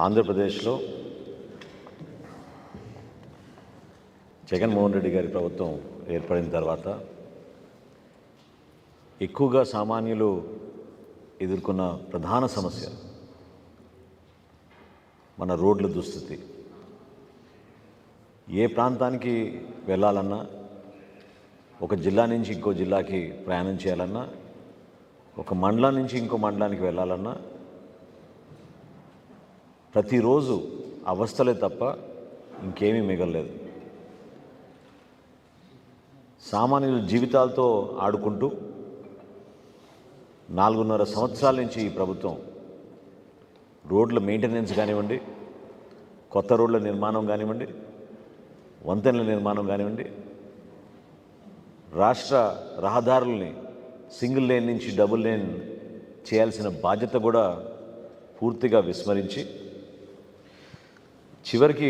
ఆంధ్రప్రదేశ్లో జగన్మోహన్ రెడ్డి గారి ప్రభుత్వం ఏర్పడిన తర్వాత ఎక్కువగా సామాన్యులు ఎదుర్కొన్న ప్రధాన సమస్య మన రోడ్ల దుస్థితి. ఏ ప్రాంతానికి వెళ్ళాలన్నా, ఒక జిల్లా నుంచి ఇంకో జిల్లాకి ప్రయాణం చేయాలన్నా, ఒక మండలం నుంచి ఇంకో మండలానికి వెళ్ళాలన్నా ప్రతిరోజు అవస్థలే తప్ప ఇంకేమీ మిగలలేదు. సామాన్యుల జీవితాలతో ఆడుకుంటూ 4.5 సంవత్సరాల నుంచి ఈ ప్రభుత్వం రోడ్ల మెయింటెనెన్స్ కానివ్వండి, కొత్త రోడ్ల నిర్మాణం కానివ్వండి, వంతెనల నిర్మాణం కానివ్వండి, రాష్ట్ర రహదారుల్ని సింగిల్ లేన్ నుంచి డబుల్ లేన్ చేయాల్సిన బాధ్యత కూడా పూర్తిగా విస్మరించి, చివరికి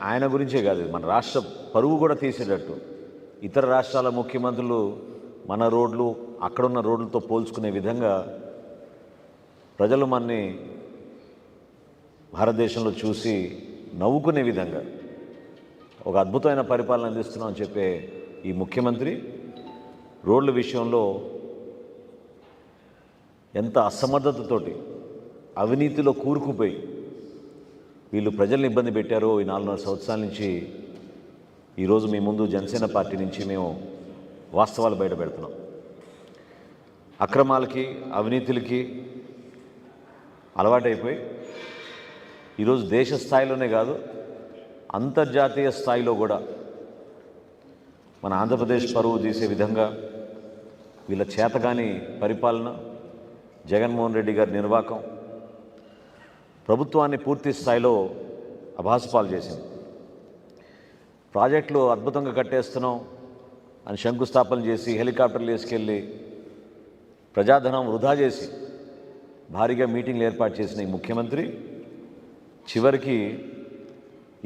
ఆయన గురించే కాదు, మన రాష్ట్ర పరువు కూడా తీసేటట్టు ఇతర రాష్ట్రాల ముఖ్యమంత్రులు మన రోడ్లు అక్కడున్న రోడ్లతో పోల్చుకునే విధంగా ప్రజలు మనని భారతదేశంలో చూసి నవ్వుకునే విధంగా ఒక అద్భుతమైన పరిపాలన అందిస్తున్నాం అని చెప్పే ఈ ముఖ్యమంత్రి రోడ్ల విషయంలో ఎంత అసమర్థతతోటి, అవినీతిలో కూరుకుపోయి వీళ్ళు ప్రజల్ని ఇబ్బంది పెట్టారో ఈ 4.5 సంవత్సరాల నుంచి ఈరోజు మీ ముందు జనసేన పార్టీ నుంచి మేము వాస్తవాలు బయట పెడుతున్నాం. అక్రమాలకి, అవినీతులకి అలవాటైపోయి ఈరోజు దేశ స్థాయిలోనే కాదు, అంతర్జాతీయ స్థాయిలో కూడా మన ఆంధ్రప్రదేశ్ పరువు తీసే విధంగా వీళ్ళ చేతగాని పరిపాలన, జగన్మోహన్ రెడ్డి గారి నిర్వాకం ప్రభుత్వాన్ని పూర్తి స్థాయిలో అభాసుపాలు చేసింది. ప్రాజెక్టులు అద్భుతంగా కట్టేస్తున్నాం అని శంకుస్థాపన చేసి హెలికాప్టర్లు వేసుకెళ్ళి ప్రజాధనం వృధా చేసి భారీగా మీటింగ్లు ఏర్పాటు చేసిన ఈ ముఖ్యమంత్రి చివరికి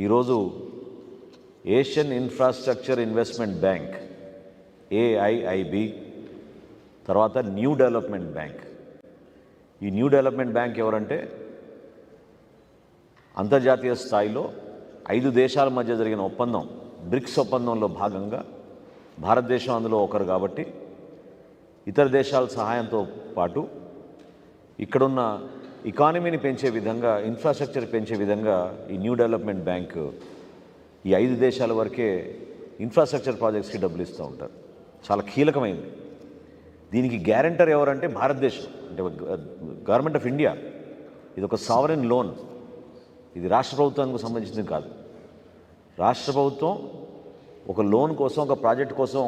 ఈరోజు Asian infrastructure investment bank AIIB, తర్వాత న్యూ డెవలప్మెంట్ బ్యాంక్. ఈ న్యూ డెవలప్మెంట్ బ్యాంక్ ఎవరంటే అంతర్జాతీయ స్థాయిలో 5 దేశాల మధ్య జరిగిన ఒప్పందం, బ్రిక్స్ ఒప్పందంలో భాగంగా భారతదేశం అందులో ఒకరు కాబట్టి ఇతర దేశాల సహాయంతో పాటు ఇక్కడున్న ఎకానమీని పెంచే విధంగా, ఇన్ఫ్రాస్ట్రక్చర్ పెంచే విధంగా ఈ న్యూ డెవలప్మెంట్ బ్యాంక్ ఈ 5 దేశాల వరకే ఇన్ఫ్రాస్ట్రక్చర్ ప్రాజెక్ట్స్కి డబ్బులు ఇస్తూ ఉంటారు. చాలా కీలకమైంది. దీనికి గ్యారంటర్ ఎవరంటే భారతదేశం, అంటే గవర్నమెంట్ ఆఫ్ ఇండియా. ఇది ఒక సావరెన్ లోన్, ఇది రాష్ట్ర ప్రభుత్వానికి సంబంధించింది కాదు. రాష్ట్ర ప్రభుత్వం ఒక లోన్ కోసం, ఒక ప్రాజెక్ట్ కోసం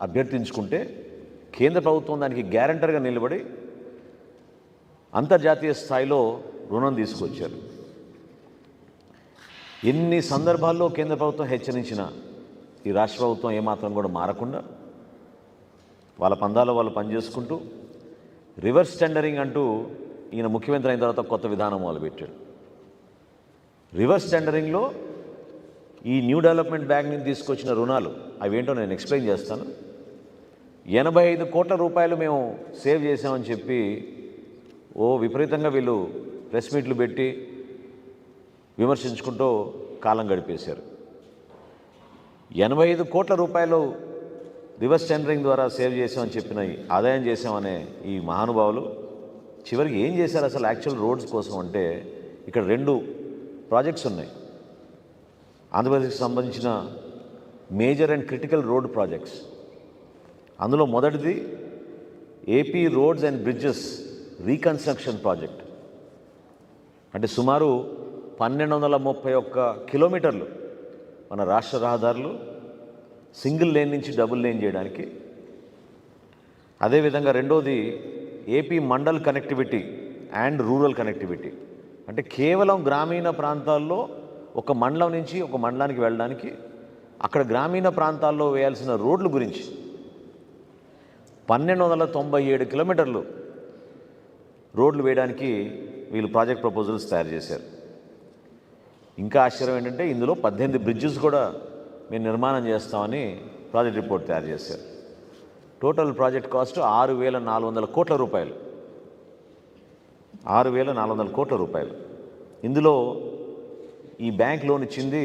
అభ్యర్థించుకుంటే కేంద్ర ప్రభుత్వం దానికి గ్యారంటర్గా నిలబడి అంతర్జాతీయ స్థాయిలో రుణం తీసుకొచ్చారు. ఎన్ని సందర్భాల్లో కేంద్ర ప్రభుత్వం హెచ్చరించినా ఈ రాష్ట్ర ప్రభుత్వం ఏమాత్రం కూడా మారకుండా వాళ్ళ పందాలో వాళ్ళు పనిచేసుకుంటూ రివర్స్ టెండరింగ్ అంటూ ఈయన ముఖ్యమంత్రి అయిన తర్వాత కొత్త విధానం మొదలుపెట్టాడు. రివర్స్ టెండరింగ్లో ఈ న్యూ డెవలప్మెంట్ బ్యాంక్ నుంచి తీసుకొచ్చిన రుణాలు అవేంటో నేను ఎక్స్ప్లెయిన్ చేస్తాను. 85 కోట్ల రూపాయలు మేము సేవ్ చేసామని చెప్పి విపరీతంగా వీళ్ళు ప్రెస్ మీట్లు పెట్టి విమర్శించుకుంటూ కాలం గడిపేశారు. 85 కోట్ల రూపాయలు రివర్స్ టెండరింగ్ ద్వారా సేవ్ చేసామని చెప్పిన, ఆదాయం చేసామనే ఈ మహానుభావులు చివరికి ఏం చేశారు అసలు యాక్చువల్ రోడ్స్ కోసం అంటే, ఇక్కడ 2 ప్రాజెక్ట్స్ ఉన్నాయి ఆంధ్రప్రదేశ్కి సంబంధించిన major and critical road projects. అందులో మొదటిది AP roads and bridges reconstruction project. అంటే సుమారు 1231 కిలోమీటర్లు మన రాష్ట్ర రహదారులు సింగిల్ లేన్ నుంచి డబుల్ లేన్ చేయడానికి. అదేవిధంగా రెండోది AP mandal connectivity and rural connectivity. అంటే కేవలం గ్రామీణ ప్రాంతాల్లో ఒక మండలం నుంచి ఒక మండలానికి వెళ్ళడానికి, అక్కడ గ్రామీణ ప్రాంతాల్లో వేయాల్సిన రోడ్ల గురించి 1297 కిలోమీటర్లు రోడ్లు వేయడానికి వీళ్ళు ప్రాజెక్ట్ ప్రపోజల్స్ తయారు చేశారు. ఇంకా ఆశ్చర్యం ఏంటంటే ఇందులో 18 బ్రిడ్జెస్ కూడా మేము నిర్మాణం చేస్తామని ప్రాజెక్ట్ రిపోర్ట్ తయారు చేశారు. టోటల్ ప్రాజెక్ట్ కాస్ట్ 6,400 కోట్ల రూపాయలు. 6,400 కోట్ల రూపాయలు. ఇందులో ఈ బ్యాంక్ లోన్ ఇచ్చింది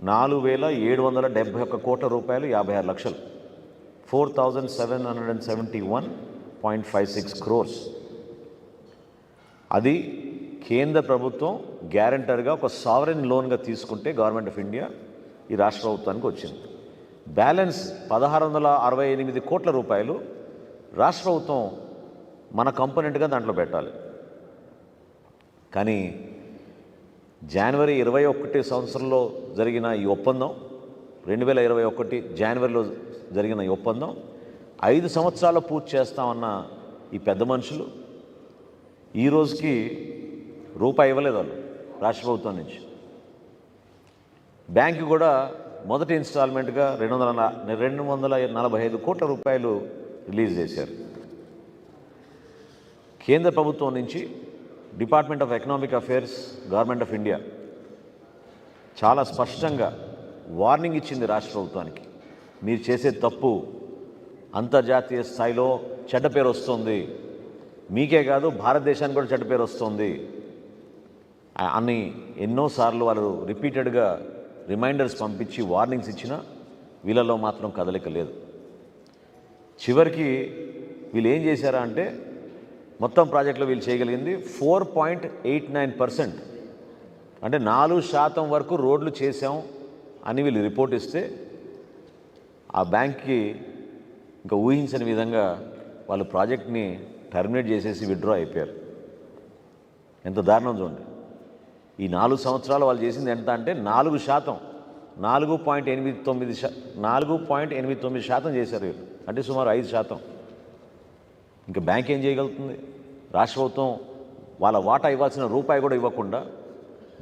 4,771 కోట్ల రూపాయలు, 56 లక్షలు, 4,771.56 crores. అది కేంద్ర ప్రభుత్వం గ్యారంటర్గా ఒక సావరెన్ లోన్గా తీసుకుంటే గవర్నమెంట్ ఆఫ్ ఇండియా ఈ రాష్ట్ర ప్రభుత్వానికి వచ్చింది. బ్యాలెన్స్ 1,668 కోట్ల రూపాయలు రాష్ట్ర ప్రభుత్వం మన కంపోనెంట్గా దాంట్లో పెట్టాలి. కానీ జనవరి 21 సంవత్సరంలో జరిగిన ఈ ఒప్పందం, 2021 జనవరిలో జరిగిన ఈ ఒప్పందం 5 సంవత్సరాలు పూర్తి చేస్తామన్న ఈ పెద్ద మనుషులు ఈ రోజుకి రూపాయి ఇవ్వలేదు వాళ్ళు రాష్ట్ర ప్రభుత్వం నుంచి. బ్యాంకు కూడా మొదటి ఇన్స్టాల్మెంట్గా 245 కోట్ల రూపాయలు రిలీజ్ చేశారు. కేంద్ర ప్రభుత్వం నుంచి department of economic affairs, government of India చాలా స్పష్టంగా వార్నింగ్ ఇచ్చింది రాష్ట్ర ప్రభుత్వానికి. మీరు చేసే తప్పు అంతర్జాతీయ స్థాయిలో చెడ్డ పేరు వస్తుంది, మీకే కాదు భారతదేశానికి కూడా చెడ్డ పేరు వస్తుంది అని ఎన్నోసార్లు వాళ్ళు రిపీటెడ్గా రిమైండర్స్ పంపించి వార్నింగ్స్ ఇచ్చినా వీళ్ళలో మాత్రం కదలిక లేదు. చివరికి వీళ్ళు ఏం చేశారా అంటే మొత్తం ప్రాజెక్టులో వీళ్ళు చేయగలిగింది 4.89%, అంటే 4% వరకు రోడ్లు చేశాం అని వీళ్ళు రిపోర్ట్ ఇస్తే ఆ బ్యాంక్కి ఇంకా ఊహించని విధంగా వాళ్ళు ప్రాజెక్ట్ని టర్మినేట్ చేసేసి విత్డ్రా అయిపోయారు. ఎంత దారుణం చూడండి. ఈ 4 సంవత్సరాలు వాళ్ళు చేసింది ఎంత అంటే 4%, 4.89% చేశారు వీళ్ళు, అంటే సుమారు 5%. ఇంకా బ్యాంక్ ఏం చేయగలుగుతుంది? రాష్ట్ర ప్రభుత్వం వాళ్ళ వాటా ఇవ్వాల్సిన రూపాయి కూడా ఇవ్వకుండా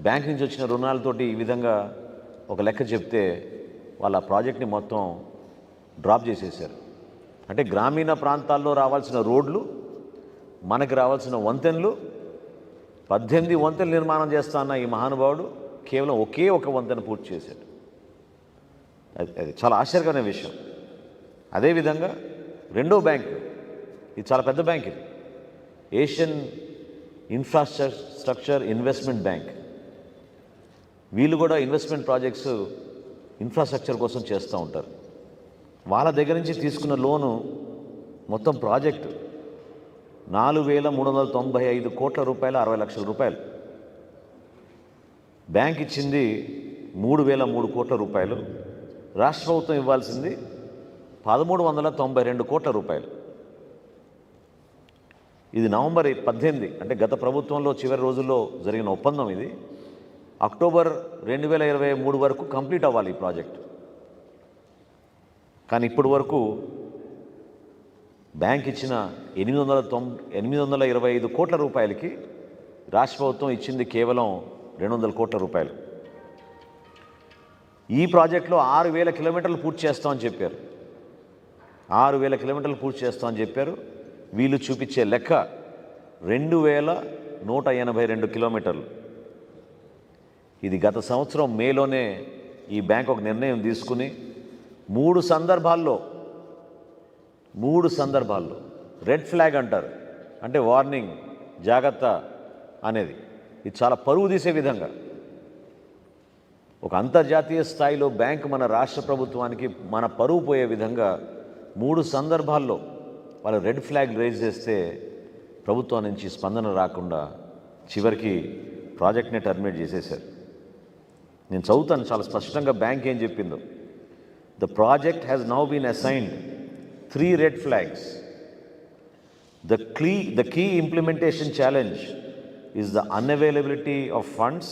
బ్యాంక్ నుంచి వచ్చిన రుణాలతోటి ఈ విధంగా ఒక లెక్క చెప్తే వాళ్ళ ప్రాజెక్ట్ని మొత్తం డ్రాప్ చేసేసారు. అంటే గ్రామీణ ప్రాంతాల్లో రావాల్సిన రోడ్లు, మనకి రావాల్సిన వంతెనలు, 18 వంతెనలు నిర్మాణం చేస్తా అన్న ఈ మహానుభావుడు కేవలం ఒకే ఒక వంతెన పూర్తి చేశాడు. అది చాలా ఆశ్చర్యకరమైన విషయం. అదేవిధంగా రెండో బ్యాంకు, ఇది చాలా పెద్ద బ్యాంక్, ఇది ఏషియన్ ఇన్ఫ్రాస్ట్రక్చర్ ఇన్వెస్ట్మెంట్ బ్యాంక్. వీళ్ళు కూడా ఇన్వెస్ట్మెంట్ ప్రాజెక్ట్స్ ఇన్ఫ్రాస్ట్రక్చర్ కోసం చేస్తూ ఉంటారు. వాళ్ళ దగ్గర నుంచి తీసుకున్న లోను మొత్తం ప్రాజెక్టు 4,395 కోట్ల రూపాయలు, 60 లక్షల రూపాయలు. బ్యాంక్ ఇచ్చింది 3,003 కోట్ల రూపాయలు, రాష్ట్ర ప్రభుత్వం ఇవ్వాల్సింది 1,392 కోట్ల రూపాయలు. ఇది నవంబర్ 18, అంటే గత ప్రభుత్వంలో చివరి రోజుల్లో జరిగిన ఒప్పందం. ఇది అక్టోబర్ 2023 వరకు కంప్లీట్ అవ్వాలి ఈ ప్రాజెక్ట్. కానీ ఇప్పటి వరకు బ్యాంక్ ఇచ్చిన 825 కోట్ల రూపాయలకి రాష్ట్ర ప్రభుత్వం ఇచ్చింది కేవలం 200 కోట్ల రూపాయలు. ఈ ప్రాజెక్టులో 6,000 కిలోమీటర్లు పూర్తి చేస్తామని చెప్పారు. 6,000 కిలోమీటర్లు పూర్తి చేస్తామని చెప్పారు. వీళ్ళు చూపించే లెక్క 2,182 కిలోమీటర్లు. ఇది గత సంవత్సరం మేలోనే ఈ బ్యాంక్ ఒక నిర్ణయం తీసుకుని 3 సందర్భాల్లో రెడ్ ఫ్లాగ్ అంటారు, అంటే వార్నింగ్, జాగ్రత్త అనేది. ఇది చాలా పరువు తీసే విధంగా ఒక అంతర్జాతీయ స్థాయిలో బ్యాంక్ మన రాష్ట్ర ప్రభుత్వానికి మన పరువు పోయే విధంగా 3 సందర్భాల్లో వాళ్ళు రెడ్ ఫ్లాగ్ రైజ్ చేస్తే ప్రభుత్వం నుంచి స్పందన రాకుండా చివరికి ప్రాజెక్ట్ని టర్మినేట్ చేసేశారు. నేను చదువుతాను చాలా స్పష్టంగా బ్యాంక్ ఏం చెప్పిందో. The project has now been assigned 3 red flags. The key implementation challenge is the unavailability of funds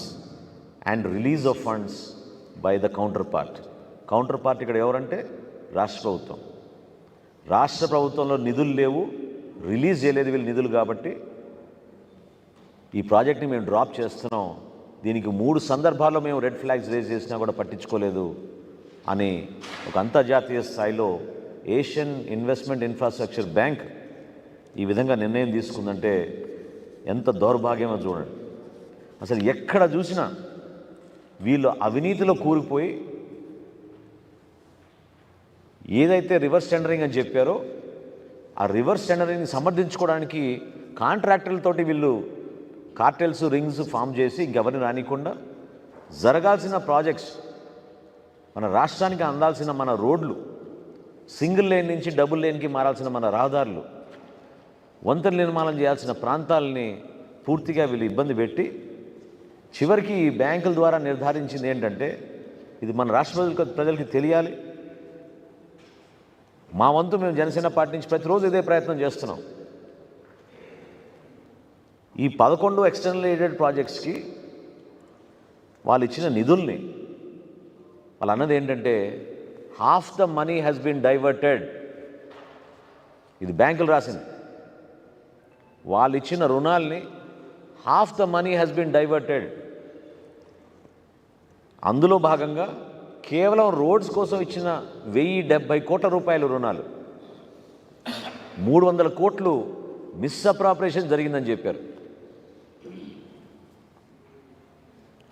and release of funds by the counterpart. Counterpart ఇక్కడ ఎవరంటే రాష్ట్ర ప్రభుత్వం. రాష్ట్ర ప్రభుత్వంలో నిధులు లేవు, రిలీజ్ చేయలేదు వీళ్ళు నిధులు, కాబట్టి ఈ ప్రాజెక్ట్ని మేము డ్రాప్ చేస్తున్నాం. దీనికి 3 సందర్భాల్లో మేము రెడ్ ఫ్లాగ్స్ రేజ్ చేసినా కూడా పట్టించుకోలేదు అని ఒక అంతర్జాతీయ స్థాయిలో ఏషియన్ ఇన్వెస్ట్మెంట్ ఇన్ఫ్రాస్ట్రక్చర్ బ్యాంక్ ఈ విధంగా నిర్ణయం తీసుకుందంటే ఎంత దౌర్భాగ్యమో చూడండి. అసలు ఎక్కడ చూసినా వీళ్ళు అవినీతిలో కూరుకుపోయి ఏదైతే రివర్స్ టెండరింగ్ అని చెప్పారో ఆ రివర్స్ టెండరింగ్ని సమర్థించుకోవడానికి కాంట్రాక్టర్లతోటి వీళ్ళు కార్టెల్స్ రింగ్స్ ఫామ్ చేసి ఇంకెవరిని రానికుండా జరగాల్సిన ప్రాజెక్ట్స్, మన రాష్ట్రానికి అందాల్సిన మన రోడ్లు, సింగిల్ లేన్ నుంచి డబుల్ లేన్కి మారాల్సిన మన రహదారులు, వంతెన నిర్మాణం చేయాల్సిన ప్రాంతాలని పూర్తిగా వీళ్ళు ఇబ్బంది పెట్టి చివరికి ఈ బ్యాంకుల ద్వారా నిర్ధారించింది ఏంటంటే, ఇది మన రాష్ట్ర ప్రజలకి తెలియాలి. మా వంతు మేము జనసేన పార్టీ నుంచి ప్రతిరోజు ఇదే ప్రయత్నం చేస్తున్నాం. ఈ 11 ఎక్స్టర్నల్ ఎయిడెడ్ ప్రాజెక్ట్స్కి వాళ్ళు ఇచ్చిన నిధుల్ని వాళ్ళు అన్నది ఏంటంటే, half the money has been diverted. ఇది బ్యాంకులు రాసింది. వాళ్ళు ఇచ్చిన రుణాల్ని half the money has been diverted. అందులో భాగంగా కేవలం రోడ్స్ కోసం ఇచ్చిన 1070 కోట్ల రూపాయల రుణాలు, 300 కోట్లు మిస్అప్రాపరేషన్ జరిగిందని చెప్పారు.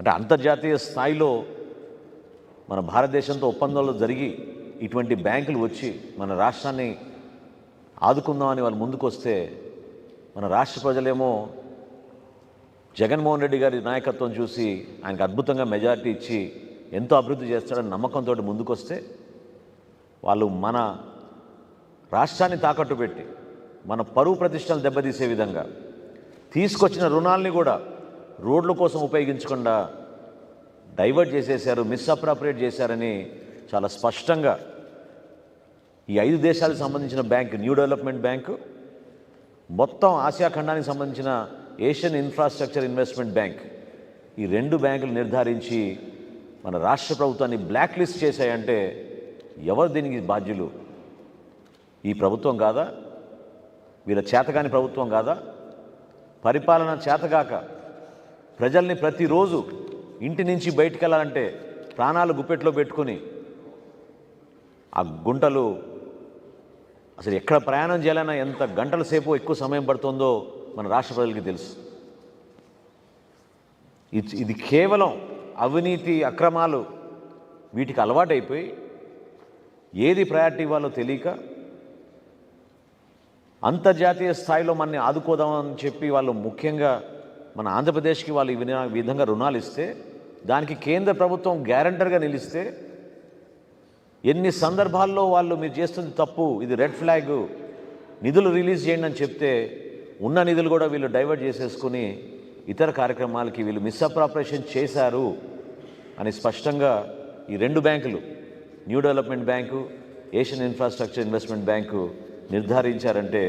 అంటే అంతర్జాతీయ స్థాయిలో మన భారతదేశంతో ఒప్పందాలు జరిగి ఇటువంటి బ్యాంకులు వచ్చి మన రాష్ట్రాన్ని ఆదుకుందామని వాళ్ళు ముందుకు వస్తే, మన రాష్ట్ర ప్రజలేమో జగన్మోహన్ రెడ్డి గారి నాయకత్వం చూసి ఆయనకు అద్భుతంగా మెజారిటీ ఇచ్చి ఎంతో అభివృద్ధి చేస్తాడని నమ్మకంతో ముందుకొస్తే, వాళ్ళు మన రాష్ట్రాన్ని తాకట్టు పెట్టి మన పరువు ప్రతిష్టలు దెబ్బతీసే విధంగా తీసుకొచ్చిన రుణాల్ని కూడా రోడ్ల కోసం ఉపయోగించకుండా డైవర్ట్ చేసేశారు, మిస్అప్రాపరేట్ చేశారని చాలా స్పష్టంగా ఈ 5 దేశాలకు సంబంధించిన బ్యాంక్, న్యూ డెవలప్మెంట్ బ్యాంకు, మొత్తం ఆసియా ఖండానికి సంబంధించిన ఏషియన్ ఇన్ఫ్రాస్ట్రక్చర్ ఇన్వెస్ట్మెంట్ బ్యాంక్, ఈ 2 బ్యాంకులు నిర్ధారించి మన రాష్ట్ర ప్రభుత్వాన్ని బ్లాక్ లిస్ట్ చేశాయంటే ఎవరు దీనికి బాధ్యులు? ఈ ప్రభుత్వం కాదా? వీళ్ళ చేతకాని ప్రభుత్వం కాదా? పరిపాలన చేతగాక ప్రజల్ని ప్రతిరోజు ఇంటి నుంచి బయటికి వెళ్ళాలంటే ప్రాణాలు గుప్పెట్లో పెట్టుకుని ఆ గుంటలు, అసలు ఎక్కడ ప్రయాణం చేయాలన్నా ఎంత గంటల సేపు ఎక్కువ సమయం పడుతుందో మన రాష్ట్ర ప్రజలకి తెలుసు. ఇది కేవలం అవినీతి, అక్రమాలు వీటికి అలవాటైపోయి ఏది ప్రయారిటీ ఇవ్వాలో తెలియక అంతర్జాతీయ స్థాయిలో మనని ఆదుకోదామని చెప్పి వాళ్ళు ముఖ్యంగా మన ఆంధ్రప్రదేశ్కి వాళ్ళు ఈ విధంగా రుణాలు ఇస్తే, దానికి కేంద్ర ప్రభుత్వం గ్యారంటర్గా నిలిస్తే, ఎన్ని సందర్భాల్లో వాళ్ళు మీరు చేస్తుంది తప్పు, ఇది రెడ్ ఫ్లాగ్, నిధులు రిలీజ్ చేయండి అని చెప్తే ఉన్న నిధులు కూడా వీళ్ళు డైవర్ట్ చేసేసుకుని ఇతర కార్యక్రమాలకి వీళ్ళు మిస్అప్రాపరేషన్ చేశారు అని స్పష్టంగా ఈ 2 బ్యాంకులు, new development bank, Asian infrastructure investment bank నిర్ధారించారంటే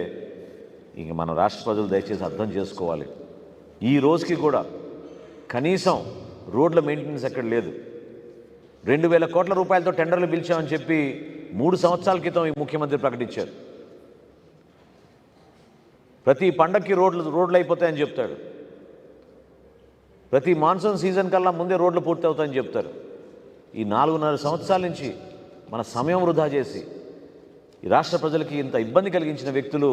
ఇంక మన రాష్ట్ర ప్రజలు దయచేసి అర్థం చేసుకోవాలి. ఈ రోజుకి కూడా కనీసం రోడ్ల మెయింటెనెన్స్ ఎక్కడ లేదు. 2000 కోట్ల రూపాయలతో టెండర్లు పిలిచామని చెప్పి 3 సంవత్సరాల క్రితం ఈ ముఖ్యమంత్రి ప్రకటించారు. ప్రతి పండక్కి రోడ్లు అయిపోతాయని చెప్తాడు. ప్రతి మాన్సూన్ సీజన్ కల్లా ముందే రోడ్లు పూర్తి అవుతాయని చెప్తారు. ఈ 4.5 సంవత్సరాల నుంచి మన సమయం వృధా చేసి ఈ రాష్ట్ర ప్రజలకి ఇంత ఇబ్బంది కలిగించిన వ్యక్తులు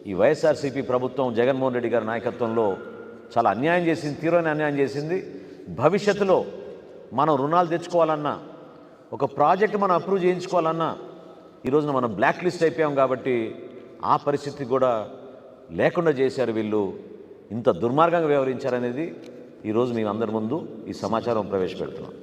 ఈ వైఎస్ఆర్సీపీ ప్రభుత్వం, జగన్మోహన్ రెడ్డి గారి నాయకత్వంలో చాలా అన్యాయం చేసింది, తీవ్రమైన అన్యాయం చేసింది. భవిష్యత్తులో మనం రుణాలు తెచ్చుకోవాలన్నా, ఒక ప్రాజెక్ట్ మనం అప్రూవ్ చేయించుకోవాలన్నా ఈ రోజున మనం బ్లాక్ లిస్ట్ అయిపోయాం. కాబట్టి ఆ పరిస్థితి కూడా లేకుండా చేశారు వీళ్ళు. ఇంత దుర్మార్గంగా వ్యవహరించారనేది ఈరోజు మేము అందరి ముందు ఈ సమాచారం ప్రవేశపెడుతున్నాం.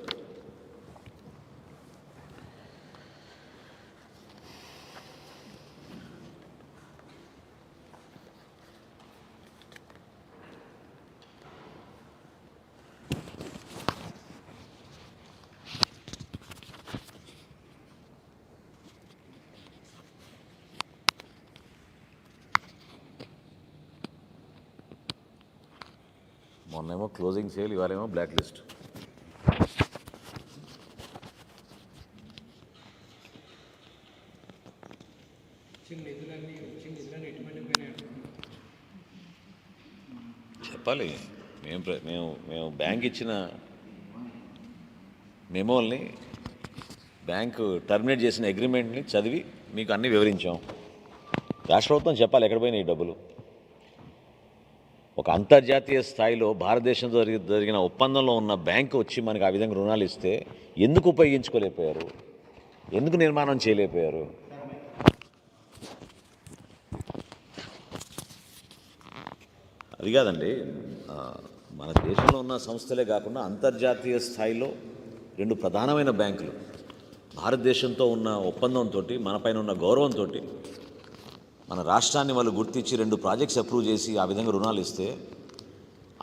మొన్నేమో క్లోజింగ్ సేల్, ఇవాళేమో బ్లాక్ లిస్ట్. చెప్పాలి. మేము బ్యాంక్ ఇచ్చిన మెమోల్ని, బ్యాంకు టర్మినేట్ చేసిన అగ్రిమెంట్ని చదివి మీకు అన్నీ వివరించాం. రాష్ట్ర ప్రభుత్వం చెప్పాలి ఎక్కడ పోయినాయి ఈ డబ్బులు. ఒక అంతర్జాతీయ స్థాయిలో భారతదేశంతో జరిగిన ఒప్పందంలో ఉన్న బ్యాంకు వచ్చి మనకు ఆ విధంగా రుణాలు ఇస్తే ఎందుకు ఉపయోగించుకోలేకపోయారు? ఎందుకు నిర్మాణం చేయలేకపోయారు? అది కాదండి, ఆ, మన దేశంలో ఉన్న సంస్థలే కాకుండా అంతర్జాతీయ స్థాయిలో రెండు ప్రధానమైన బ్యాంకులు భారతదేశంతో ఉన్న ఒప్పందంతో, మనపైన ఉన్న గౌరవంతో మన రాష్ట్రాన్ని వాళ్ళు గుర్తించి 2 ప్రాజెక్ట్స్ అప్రూవ్ చేసి ఆ విధంగా రుణాలు ఇస్తే,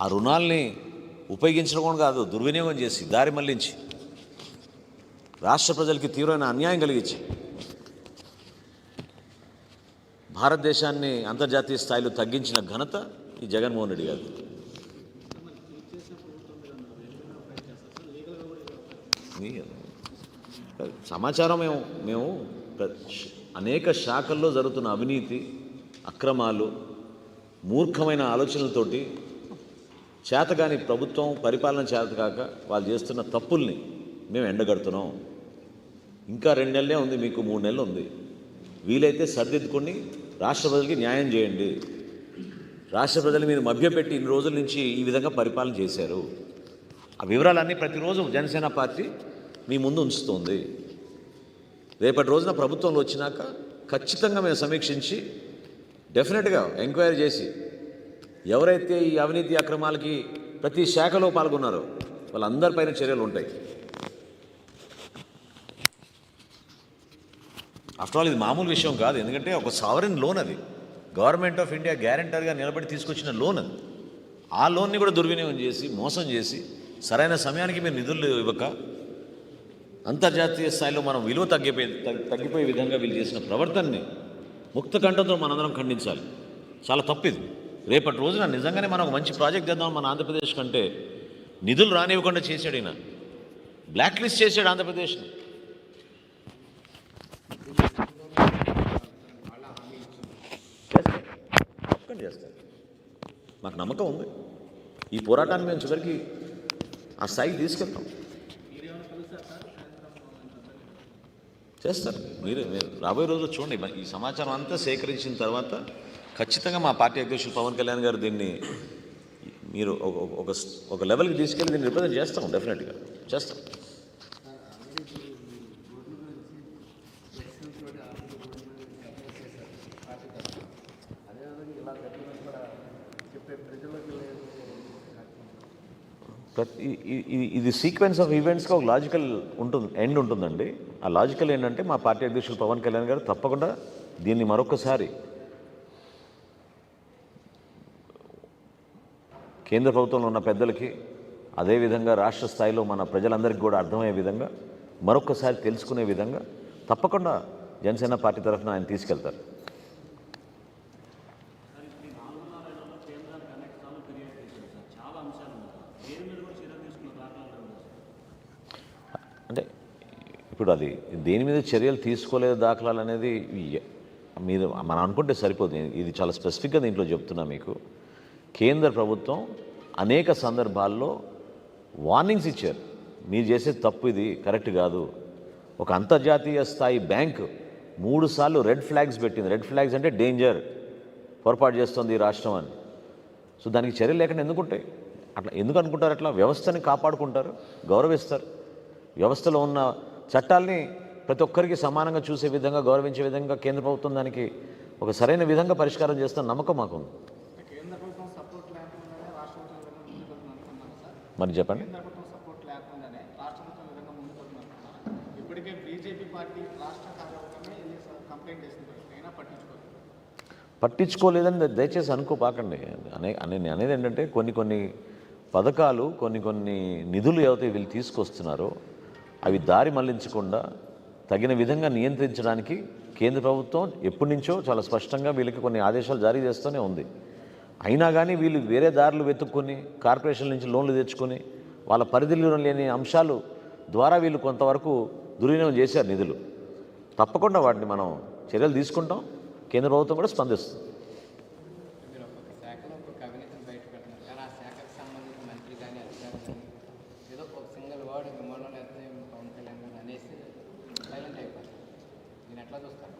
ఆ రుణాల్ని ఉపయోగించడం కూడా కాదు, దుర్వినియోగం చేసి దారి మళ్లించి రాష్ట్ర ప్రజలకి తీవ్రమైన అన్యాయం కలిగించి భారతదేశాన్ని అంతర్జాతీయ స్థాయిలో తగ్గించిన ఘనత ఈ జగన్మోహన్ రెడ్డి గారు. సమాచారం మేము అనేక శాఖల్లో జరుగుతున్న అవినీతి, అక్రమాలు, మూర్ఖమైన ఆలోచనలతోటి చేతగాని ప్రభుత్వం పరిపాలన చేతకాక వాళ్ళు చేస్తున్న తప్పుల్ని మేము ఎండగడుతున్నాం. ఇంకా 2 నెలలే ఉంది, మీకు 3 నెలలు ఉంది. వీలైతే సర్దిద్దుకొని రాష్ట్ర ప్రజలకి న్యాయం చేయండి. రాష్ట్ర ప్రజలు మీరు మభ్యపెట్టి ఇన్ని రోజుల నుంచి ఈ విధంగా పరిపాలన చేశారు. ఆ వివరాలన్నీ ప్రతిరోజు జనసేన పార్టీ మీ ముందు ఉంచుతుంది. రేపటి రోజున ప్రభుత్వంలో వచ్చినాక ఖచ్చితంగా మేము సమీక్షించి డెఫినెట్గా ఎంక్వైరీ చేసి ఎవరైతే ఈ అవినీతి అక్రమాలకి ప్రతి శాఖలో పాల్గొన్నారో వాళ్ళందరిపైన చర్యలు ఉంటాయి. ఆఫ్టర్ ఆల్ ఇది మామూలు విషయం కాదు, ఎందుకంటే ఒక సావరెన్ లోన్, అది గవర్నమెంట్ ఆఫ్ ఇండియా గ్యారెంటర్గా నిలబడి తీసుకొచ్చిన లోన్. అది ఆ లోన్ని కూడా దుర్వినియోగం చేసి మోసం చేసి సరైన సమయానికి మీరు నిధులు ఇవ్వక అంతర్జాతీయ స్థాయిలో మనం విలువ తగ్గిపోయే విధంగా వీళ్ళు చేసిన ప్రవర్తనని ముక్త కంఠంతో మనందరం ఖండించాలి. చాలా తప్పిది. రేపటి రోజున నిజంగానే మనం ఒక మంచి ప్రాజెక్ట్ చేద్దాం మన ఆంధ్రప్రదేశ్ కంటే నిధులు రానివ్వకుండా చేశాడు ఈయన. బ్లాక్ లిస్ట్ చేశాడు ఆంధ్రప్రదేశ్ని. చేస్తారు. మాకు నమ్మకం ఉంది. ఈ పోరాటాన్ని మేము చివరికి ఆ స్థాయికి తీసుకెళ్తాం. చేస్తారు. మీరు రాబోయే రోజుల్లో చూడండి. ఈ సమాచారం అంతా సేకరించిన తర్వాత ఖచ్చితంగా మా పార్టీ అధ్యక్షులు పవన్ కళ్యాణ్ గారు దీన్ని మీరు ఒక లెవెల్కి తీసుకెళ్ళి దీన్ని రిప్రజెంట్ చేస్తాం. డెఫినెట్గా చేస్తాం. ఇది సీక్వెన్స్ ఆఫ్ ఈవెంట్స్గా ఒక లాజికల్ ఎండ్ ఉంటుందండి. ఆ లాజికల్ ఏంటంటే మా పార్టీ అధ్యక్షులు పవన్ కళ్యాణ్ గారు తప్పకుండా దీన్ని మరొకసారి కేంద్ర ప్రభుత్వంలో ఉన్న పెద్దలకి, అదేవిధంగా రాష్ట్ర స్థాయిలో మన ప్రజలందరికీ కూడా అర్థమయ్యే విధంగా, మరొకసారి తెలుసుకునే విధంగా తప్పకుండా జనసేన పార్టీ తరఫున ఆయన తీసుకెళ్తారు. అంటే ఇప్పుడు అది దేని మీద చర్యలు తీసుకోలేదు దాఖలాలు అనేది మీరు మనం అనుకుంటే సరిపోదు. ఇది చాలా స్పెసిఫిక్గా దీంట్లో చెప్తున్నా మీకు. కేంద్ర ప్రభుత్వం అనేక సందర్భాల్లో వార్నింగ్స్ ఇచ్చారు. మీరు చేసే తప్పు, ఇది కరెక్ట్ కాదు. ఒక అంతర్జాతీయ స్థాయి బ్యాంకు 3 సార్లు రెడ్ ఫ్లాగ్స్ పెట్టింది. రెడ్ ఫ్లాగ్స్ అంటే డేంజర్, పొరపాటు చేస్తుంది ఈ రాష్ట్రం అని. సో దానికి చర్యలు లేకుండా ఎందుకుంటాయి? అట్లా ఎందుకు అనుకుంటారు? అట్లా వ్యవస్థని కాపాడుకుంటారు, గౌరవిస్తారు. వ్యవస్థలో ఉన్న చట్టాల్ని ప్రతి ఒక్కరికి సమానంగా చూసే విధంగా, గౌరవించే విధంగా కేంద్ర ప్రభుత్వం దానికి ఒక సరైన విధంగా పరిష్కారం చేస్తున్న నమ్మకం మాకుంది. మరి చెప్పండి. పట్టించుకోలేదని దయచేసి అనుకోపాకండి. నేను అనేది ఏంటంటే కొన్ని పథకాలు, కొన్ని నిధులు ఏవైతే వీళ్ళు తీసుకొస్తున్నారో అవి దారి మళ్లించకుండా తగిన విధంగా నియంత్రించడానికి కేంద్ర ప్రభుత్వం ఎప్పటి నుంచో చాలా స్పష్టంగా వీళ్ళకి కొన్ని ఆదేశాలు జారీ చేస్తూనే ఉంది. అయినా కానీ వీళ్ళు వేరే దారులు వెతుక్కొని కార్పొరేషన్ నుంచి లోన్లు తెచ్చుకొని వాళ్ళ పరిధిలో లేని అంశాలు ద్వారా వీళ్ళు కొంతవరకు దుర్వినియోగం చేశారు నిధులు. తప్పకుండా వాటిని మనం చర్యలు తీసుకుంటాం. కేంద్ర ప్రభుత్వం కూడా స్పందిస్తుంది.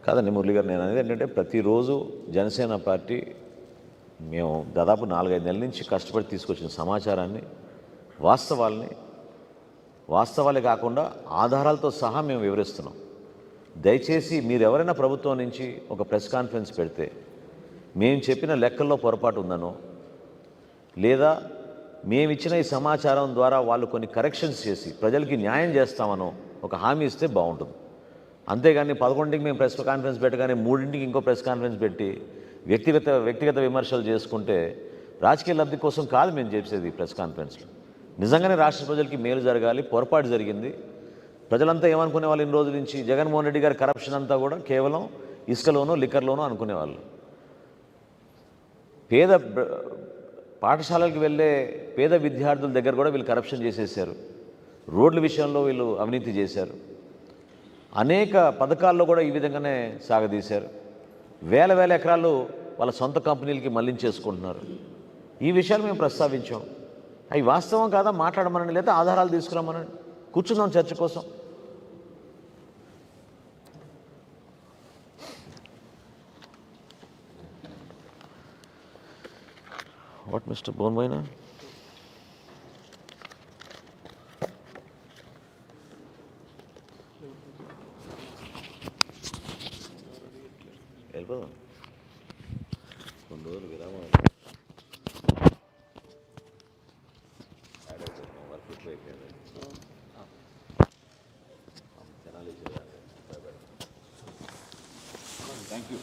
కాదండి మురళి గారు, నేను అనేది ఏంటంటే ప్రతిరోజు జనసేన పార్టీ మేము దాదాపు 4-5 నెలల నుంచి కష్టపడి తీసుకొచ్చిన సమాచారాన్ని, వాస్తవాలే కాకుండా ఆధారాలతో సహా మేము వివరిస్తున్నాం. దయచేసి మీరు ఎవరైనా ప్రభుత్వం నుంచి ఒక ప్రెస్ కాన్ఫరెన్స్ పెడితే మేము చెప్పిన లెక్కల్లో పొరపాటు ఉందనో, లేదా మేమిచ్చిన ఈ సమాచారం ద్వారా వాళ్ళు కొన్ని కరెక్షన్స్ చేసి ప్రజలకి న్యాయం చేస్తామనో ఒక హామీ ఇస్తే బాగుంటుంది. అంతేగాని 11కి మేము ప్రెస్ కాన్ఫరెన్స్ పెట్టగానే 3కి ఇంకో ప్రెస్ కాన్ఫరెన్స్ పెట్టి వ్యక్తిగత విమర్శలు చేసుకుంటే రాజకీయ లబ్ధి కోసం కాదు మేము చేసేది ప్రెస్ కాన్ఫరెన్స్లో. నిజంగానే రాష్ట్ర ప్రజలకి మేలు జరగాలి. పొరపాటు జరిగింది. ప్రజలంతా ఏమనుకునే వాళ్ళు ఇన్ని రోజుల నుంచి జగన్మోహన్ రెడ్డి గారి కరప్షన్ అంతా కూడా కేవలం ఇసుకలోనో లిక్కర్లోనో అనుకునేవాళ్ళు. పాఠశాలలకు వెళ్ళే పేద విద్యార్థుల దగ్గర కూడా వీళ్ళు కరప్షన్ చేసేసారు. రోడ్ల విషయంలో వీళ్ళు అవినీతి చేశారు. అనేక పథకాల్లో కూడా ఈ విధంగానే సాగదీశారు. వేల ఎకరాలు వాళ్ళ సొంత కంపెనీలకి మళ్లించేసుకుంటున్నారు. ఈ విషయాలు మేము ప్రస్తావించాం. అవి వాస్తవం కాదా మాట్లాడమనండి, లేదా ఆధారాలు తీసుకురామనండి, కూర్చుందాం చర్చ కోసం. What mister Bonboina? వెళ్ళిపోదాం, కొన్ని రోజులు విరామం. వర్క్ ఎక్కువ అయిపోయింది. జనాలు థ్యాంక్ యూ.